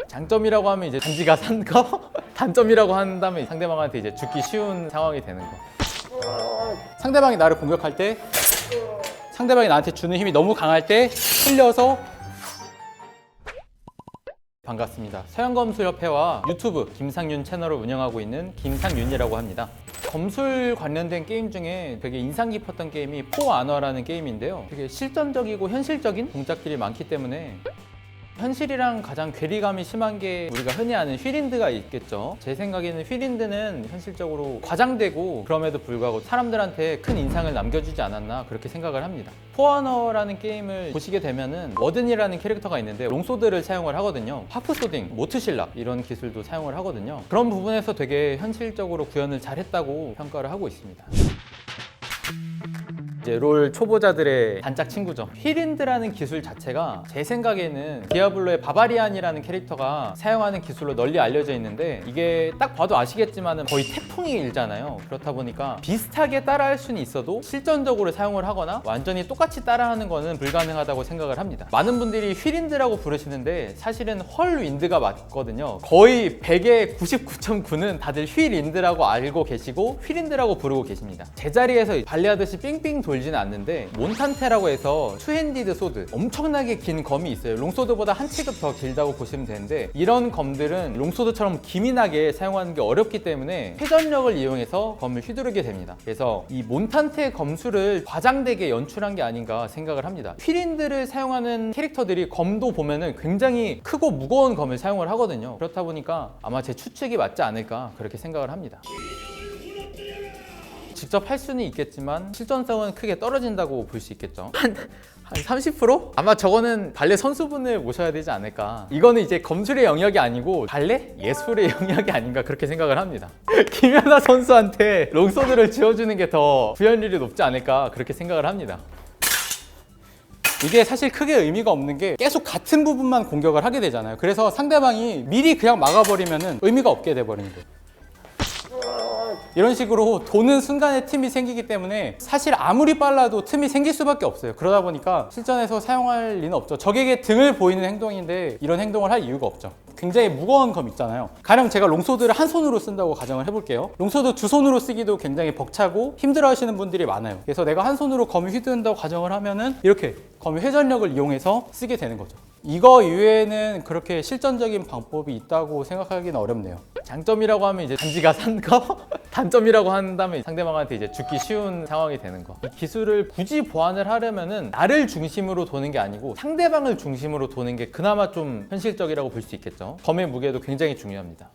장점이라고 하면 이제 단지가 산 거, 단점이라고 한다면 상대방한테 이제 죽기 쉬운 상황이 되는 거. 상대방이 나를 공격할 때, 상대방이 나한테 주는 힘이 너무 강할 때 흘려서. 반갑습니다. 서양검술협회와 유튜브 김상윤 채널을 운영하고 있는 김상윤이라고 합니다. 검술 관련된 게임 중에 되게 인상 깊었던 게임이 포아너라는 게임인데요. 되게 실전적이고 현실적인 동작들이 많기 때문에 현실이랑 가장 괴리감이 심한 게 우리가 흔히 아는 휘린드가 있겠죠. 제 생각에는 휘린드는 현실적으로 과장되고 그럼에도 불구하고 사람들한테 큰 인상을 남겨주지 않았나 그렇게 생각을 합니다. 포아너라는 게임을 보시게 되면은 워든이라는 캐릭터가 있는데 롱소드를 사용을 하거든요. 하프소딩, 모트실락 이런 기술도 사용을 하거든요. 그런 부분에서 되게 현실적으로 구현을 잘했다고 평가를 하고 있습니다. 이제 롤 초보자들의 단짝 친구죠. 휘린드라는 기술 자체가 제 생각에는 디아블로의 바바리안이라는 캐릭터가 사용하는 기술로 널리 알려져 있는데 이게 딱 봐도 아시겠지만 거의 태풍이 일잖아요. 그렇다 보니까 비슷하게 따라할 수는 있어도 실전적으로 사용을 하거나 완전히 똑같이 따라하는 거는 불가능하다고 생각을 합니다. 많은 분들이 휘린드라고 부르시는데 사실은 헐윈드가 맞거든요. 거의 100에 99.9는 다들 휘린드라고 알고 계시고 휘린드라고 부르고 계십니다. 제자리에서 발레하듯이 삥삥 돌지는 않는데 몬탄테라고 해서 투핸디드 소드, 엄청나게 긴 검이 있어요. 롱소드보다 한 체급 더 길다고 보시면 되는데 이런 검들은 롱소드처럼 기민하게 사용하는 게 어렵기 때문에 회전력을 이용해서 검을 휘두르게 됩니다. 그래서 이 몬탄테 검술을 과장되게 연출한 게 아닌가 생각을 합니다. 휘린드를 사용하는 캐릭터들이 검도 보면은 굉장히 크고 무거운 검을 사용을 하거든요. 그렇다 보니까 아마 제 추측이 맞지 않을까 그렇게 생각을 합니다. 직접 할 수는 있겠지만 실전성은 크게 떨어진다고 볼 수 있겠죠. 한 30%? 아마 저거는 발레 선수분을 모셔야 되지 않을까. 이거는 이제 검술의 영역이 아니고 발레? 예술의 영역이 아닌가 그렇게 생각을 합니다. 김연아 선수한테 롱소드를 쥐어주는 게 더 구현율이 높지 않을까 그렇게 생각을 합니다. 이게 사실 크게 의미가 없는 게 계속 같은 부분만 공격을 하게 되잖아요. 그래서 상대방이 미리 그냥 막아버리면 의미가 없게 돼버리는 거예요. 이런 식으로 도는 순간에 틈이 생기기 때문에 사실 아무리 빨라도 틈이 생길 수밖에 없어요. 그러다 보니까 실전에서 사용할 리는 없죠. 적에게 등을 보이는 행동인데 이런 행동을 할 이유가 없죠. 굉장히 무거운 검 있잖아요. 가령 제가 롱소드를 한 손으로 쓴다고 가정을 해볼게요. 롱소드 두 손으로 쓰기도 굉장히 벅차고 힘들어 하시는 분들이 많아요. 그래서 내가 한 손으로 검을 휘두른다고 가정을 하면은 이렇게 검의 회전력을 이용해서 쓰게 되는 거죠. 이거 이외에는 그렇게 실전적인 방법이 있다고 생각하기는 어렵네요. 장점이라고 하면 이제 단지가 산 거, 단점이라고 한다면 상대방한테 이제 죽기 쉬운 상황이 되는 거. 이 기술을 굳이 보완을 하려면은 나를 중심으로 도는 게 아니고 상대방을 중심으로 도는 게 그나마 좀 현실적이라고 볼 수 있겠죠. 검의 무게도 굉장히 중요합니다.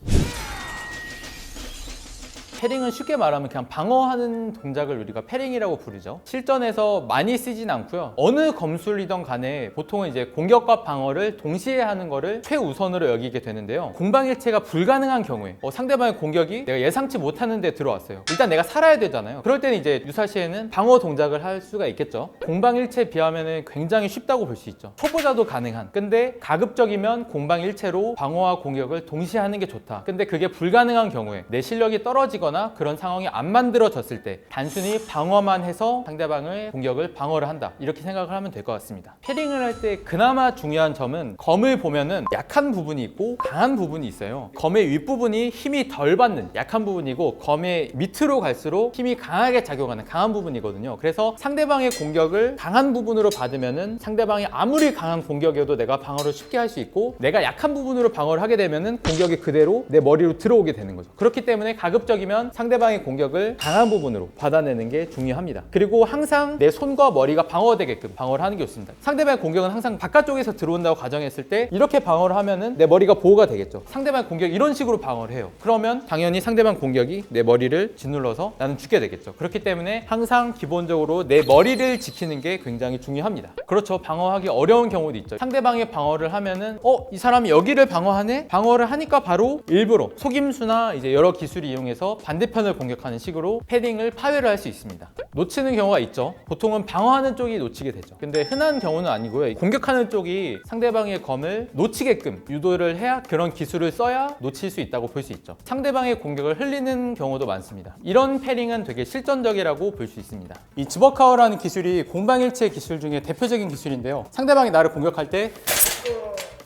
패링은 쉽게 말하면 그냥 방어하는 동작을 우리가 패링이라고 부르죠. 실전에서 많이 쓰진 않고요. 어느 검술이든 간에 보통은 이제 공격과 방어를 동시에 하는 거를 최우선으로 여기게 되는데요. 공방일체가 불가능한 경우에 상대방의 공격이 내가 예상치 못하는 데 들어왔어요. 일단 내가 살아야 되잖아요. 그럴 때는 이제 유사시에는 방어 동작을 할 수가 있겠죠. 공방일체에 비하면 굉장히 쉽다고 볼 수 있죠. 초보자도 가능한. 근데 가급적이면 공방일체로 방어와 공격을 동시에 하는 게 좋다. 근데 그게 불가능한 경우에 내 실력이 떨어지거나 그런 상황이 안 만들어졌을 때 단순히 방어만 해서 상대방의 공격을 방어를 한다 이렇게 생각을 하면 될 것 같습니다. 패링을 할 때 그나마 중요한 점은 검을 보면은 약한 부분이 있고 강한 부분이 있어요. 검의 윗부분이 힘이 덜 받는 약한 부분이고 검의 밑으로 갈수록 힘이 강하게 작용하는 강한 부분이거든요. 그래서 상대방의 공격을 강한 부분으로 받으면은 상대방이 아무리 강한 공격이어도 내가 방어를 쉽게 할 수 있고 내가 약한 부분으로 방어를 하게 되면은 공격이 그대로 내 머리로 들어오게 되는 거죠. 그렇기 때문에 가급적이면 상대방의 공격을 강한 부분으로 받아내는 게 중요합니다. 그리고 항상 내 손과 머리가 방어되게끔 방어를 하는 게 좋습니다. 상대방의 공격은 항상 바깥쪽에서 들어온다고 가정했을 때 이렇게 방어를 하면은 내 머리가 보호가 되겠죠. 상대방의 공격이 이런 식으로 방어를 해요. 그러면 당연히 상대방 공격이 내 머리를 짓눌러서 나는 죽게 되겠죠. 그렇기 때문에 항상 기본적으로 내 머리를 지키는 게 굉장히 중요합니다. 그렇죠. 방어하기 어려운 경우도 있죠. 상대방의 방어를 하면은 이 사람이 여기를 방어하네? 방어를 하니까 바로 일부러 속임수나 이제 여러 기술을 이용해서 반대편을 공격하는 식으로 패딩을 파괴를 할 수 있습니다. 놓치는 경우가 있죠. 보통은 방어하는 쪽이 놓치게 되죠. 근데 흔한 경우는 아니고요. 공격하는 쪽이 상대방의 검을 놓치게끔 유도를 해야 그런 기술을 써야 놓칠 수 있다고 볼 수 있죠. 상대방의 공격을 흘리는 경우도 많습니다. 이런 패링은 되게 실전적이라고 볼 수 있습니다. 이 즈버카워라는 기술이 공방일체 기술 중에 대표적인 기술인데요. 상대방이 나를 공격할 때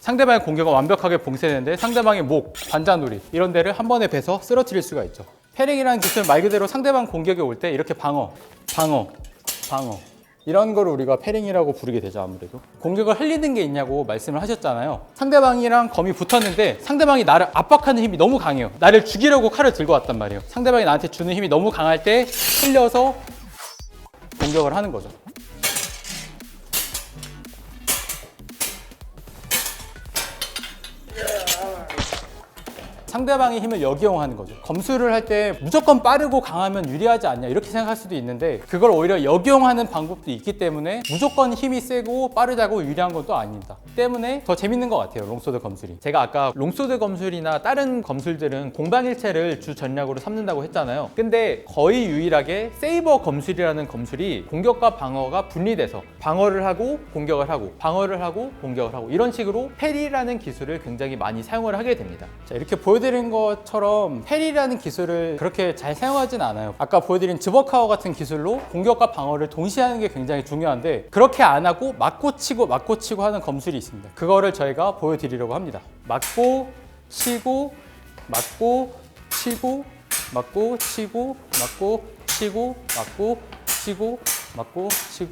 상대방의 공격은 완벽하게 봉쇄되는데 상대방의 목, 관자놀이 이런 데를 한 번에 베서 쓰러뜨릴 수가 있죠. 패링이라는 기술 말 그대로 상대방 공격이 올 때 이렇게 방어 이런 걸 우리가 패링이라고 부르게 되죠. 아무래도 공격을 흘리는 게 있냐고 말씀을 하셨잖아요. 상대방이랑 검이 붙었는데 상대방이 나를 압박하는 힘이 너무 강해요. 나를 죽이려고 칼을 들고 왔단 말이에요. 상대방이 나한테 주는 힘이 너무 강할 때 흘려서 공격을 하는 거죠. 상대방의 힘을 역이용하는 거죠. 검술을 할 때 무조건 빠르고 강하면 유리하지 않냐 이렇게 생각할 수도 있는데 그걸 오히려 역이용하는 방법도 있기 때문에 무조건 힘이 세고 빠르다고 유리한 건 또 아닙니다. 때문에 더 재밌는 것 같아요. 롱소드 검술이. 제가 아까 롱소드 검술이나 다른 검술들은 공방일체를 주 전략으로 삼는다고 했잖아요. 근데 거의 유일하게 세이버 검술이라는 검술이 공격과 방어가 분리돼서 방어를 하고 공격을 하고 방어를 하고 공격을 하고 이런 식으로 패리라는 기술을 굉장히 많이 사용을 하게 됩니다. 자, 이렇게 보여드린 것처럼 패리라는 기술을 그렇게 잘 사용하진 않아요. 아까 보여드린 즈버카워 같은 기술로 공격과 방어를 동시에 하는 게 굉장히 중요한데 그렇게 안 하고 맞고 치고 하는 검술이 있습니다. 그거를 저희가 보여드리려고 합니다. 맞고 치고 맞고 치고 맞고 치고 맞고 치고 맞고 치고 맞고 치고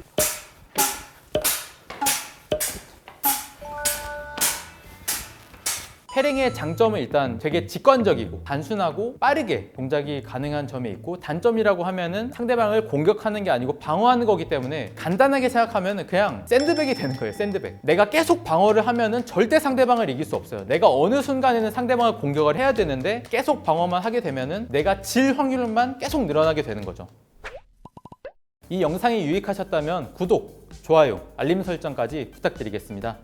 패링의 장점은 일단 되게 직관적이고 단순하고 빠르게 동작이 가능한 점이 있고 단점이라고 하면은 상대방을 공격하는 게 아니고 방어하는 거기 때문에 간단하게 생각하면 그냥 샌드백이 되는 거예요. 샌드백. 내가 계속 방어를 하면은 절대 상대방을 이길 수 없어요. 내가 어느 순간에는 상대방을 공격을 해야 되는데 계속 방어만 하게 되면은 내가 질 확률만 계속 늘어나게 되는 거죠. 이 영상이 유익하셨다면 구독, 좋아요, 알림 설정까지 부탁드리겠습니다.